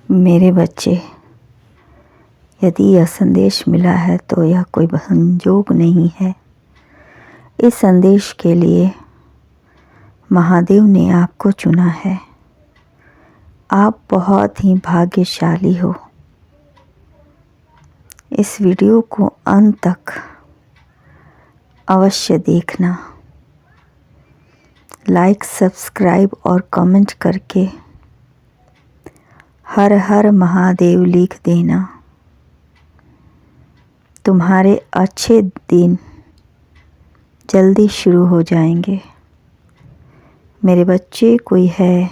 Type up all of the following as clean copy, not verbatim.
मेरे बच्चे, यदि यह संदेश मिला है तो यह कोई संजोग नहीं है। इस संदेश के लिए महादेव ने आपको चुना है। आप बहुत ही भाग्यशाली हो। इस वीडियो को अंत तक अवश्य देखना। लाइक, सब्सक्राइब और कमेंट करके हर हर महादेव लिख देना। तुम्हारे अच्छे दिन जल्दी शुरू हो जाएंगे। मेरे बच्चे, कोई है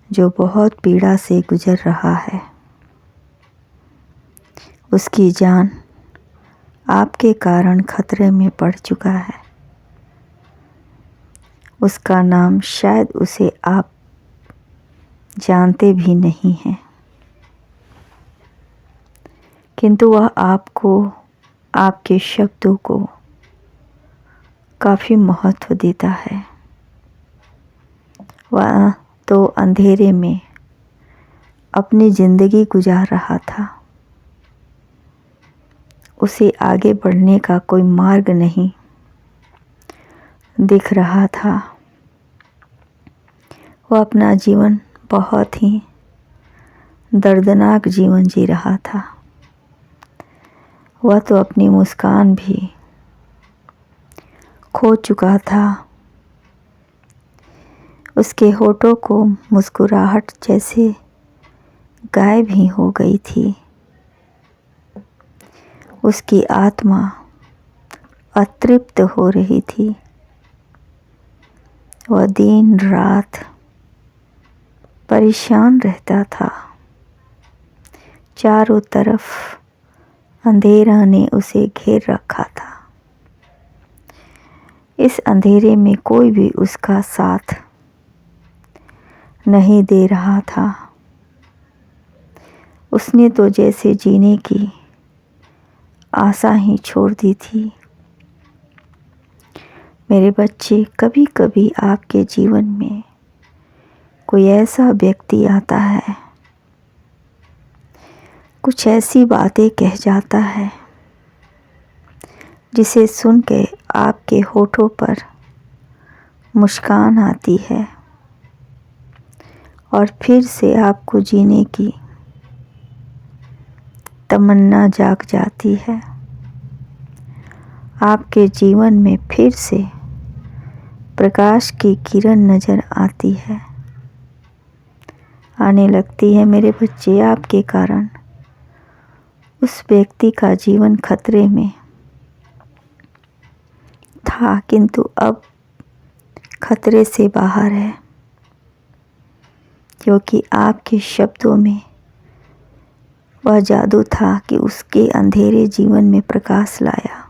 जो बहुत पीड़ा से गुजर रहा है। उसकी जान आपके कारण खतरे में पड़ चुका है। उसका नाम शायद उसे आप जानते भी नहीं हैं, किंतु वह आपको, आपके शब्दों को काफ़ी महत्व देता है। वह तो अंधेरे में अपनी ज़िंदगी गुजार रहा था। उसे आगे बढ़ने का कोई मार्ग नहीं दिख रहा था। वह अपना जीवन बहुत ही दर्दनाक जीवन जी रहा था। वह तो अपनी मुस्कान भी खो चुका था। उसके होठों को मुस्कुराहट जैसे गायब ही हो गई थी। उसकी आत्मा अतृप्त हो रही थी। वह दिन रात परेशान रहता था। चारों तरफ अंधेरा ने उसे घेर रखा था। इस अंधेरे में कोई भी उसका साथ नहीं दे रहा था। उसने तो जैसे जीने की आशा ही छोड़ दी थी। मेरे बच्चे, कभी कभी आपके जीवन में कोई ऐसा व्यक्ति आता है, कुछ ऐसी बातें कह जाता है जिसे सुन के आपके होठों पर मुस्कान आती है और फिर से आपको जीने की तमन्ना जाग जाती है। आपके जीवन में फिर से प्रकाश की किरण नज़र आती है, आने लगती है। मेरे बच्चे, आपके कारण उस व्यक्ति का जीवन खतरे में था, किंतु अब खतरे से बाहर है, क्योंकि आपके शब्दों में वह जादू था कि उसके अंधेरे जीवन में प्रकाश लाया,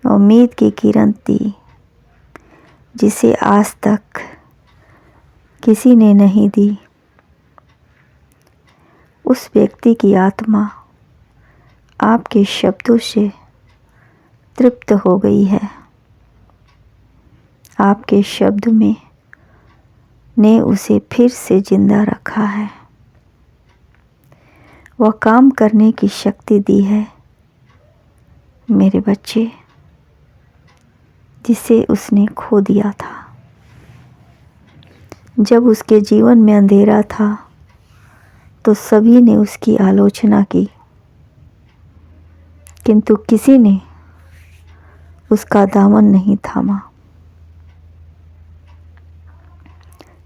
उम्मीद की किरण दी, जिसे आज तक किसी ने नहीं दी। उस व्यक्ति की आत्मा आपके शब्दों से तृप्त हो गई है। आपके शब्द में ने उसे फिर से जिंदा रखा है। वह काम करने की शक्ति दी है, मेरे बच्चे, जिसे उसने खो दिया था। जब उसके जीवन में अंधेरा था तो सभी ने उसकी आलोचना की, किंतु किसी ने उसका दामन नहीं थामा।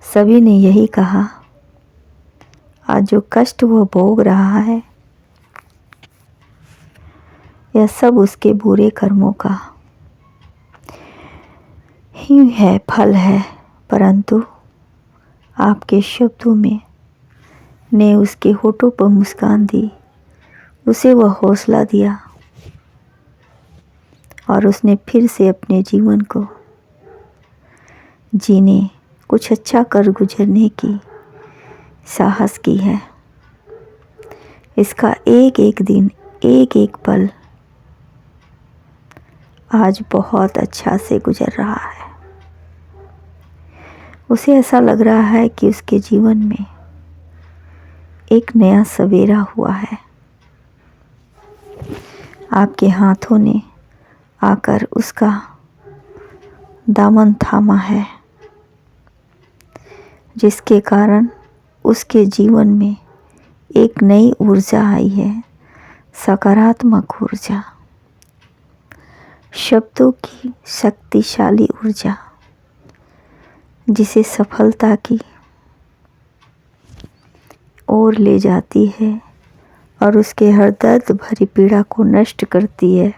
सभी ने यही कहा, आज जो कष्ट वह भोग रहा है, यह सब उसके बुरे कर्मों का ही है, फल है। परंतु आपके शब्दों में ने उसके होठों पर मुस्कान दी, उसे वह हौसला दिया और उसने फिर से अपने जीवन को जीने, कुछ अच्छा कर गुजरने की साहस की है। इसका एक एक दिन, एक एक पल आज बहुत अच्छा से गुजर रहा है। उसे ऐसा लग रहा है कि उसके जीवन में एक नया सवेरा हुआ है। आपके हाथों ने आकर उसका दामन थामा है, जिसके कारण उसके जीवन में एक नई ऊर्जा आई है, सकारात्मक ऊर्जा, शब्दों की शक्तिशाली ऊर्जा, जिसे सफलता की ओर ले जाती है और उसके हर दर्द भरी पीड़ा को नष्ट करती है।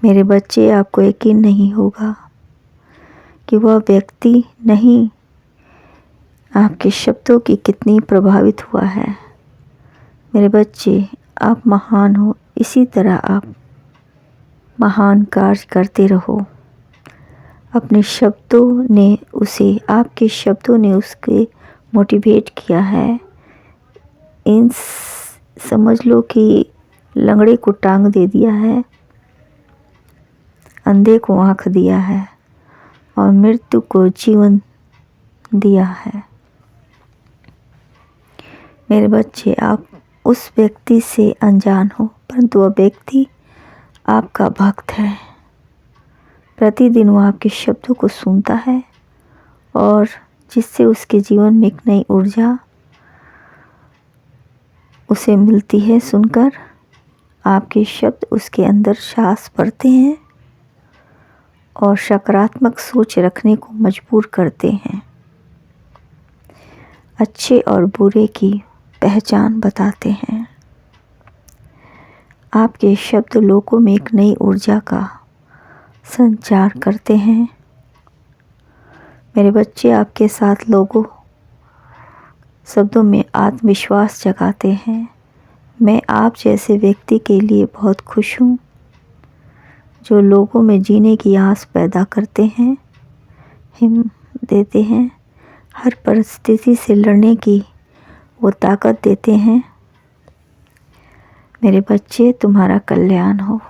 मेरे बच्चे, आपको यकीन नहीं होगा कि वह व्यक्ति नहीं आपके शब्दों की कितनी प्रभावित हुआ है। मेरे बच्चे, आप महान हो, इसी तरह आप महान कार्य करते रहो। अपने शब्दों ने उसे, आपके शब्दों ने उसके मोटिवेट किया है। इन समझ लो कि लंगड़े को टांग दे दिया है, अंधे को आँख दिया है और मृत्यु को जीवन दिया है। मेरे बच्चे, आप उस व्यक्ति से अनजान हो, परंतु वह व्यक्ति आपका भक्त है। प्रतिदिन वो आपके शब्दों को सुनता है और जिससे उसके जीवन में एक नई ऊर्जा उसे मिलती है। सुनकर आपके शब्द उसके अंदर सांस भरते हैं और सकारात्मक सोच रखने को मजबूर करते हैं। अच्छे और बुरे की पहचान बताते हैं। आपके शब्द लोगों में एक नई ऊर्जा का संचार करते हैं। मेरे बच्चे, आपके साथ लोगों शब्दों में आत्मविश्वास जगाते हैं। मैं आप जैसे व्यक्ति के लिए बहुत खुश हूँ, जो लोगों में जीने की आस पैदा करते हैं, हिम्मत देते हैं, हर परिस्थिति से लड़ने की वो ताकत देते हैं। मेरे बच्चे, तुम्हारा कल्याण हो।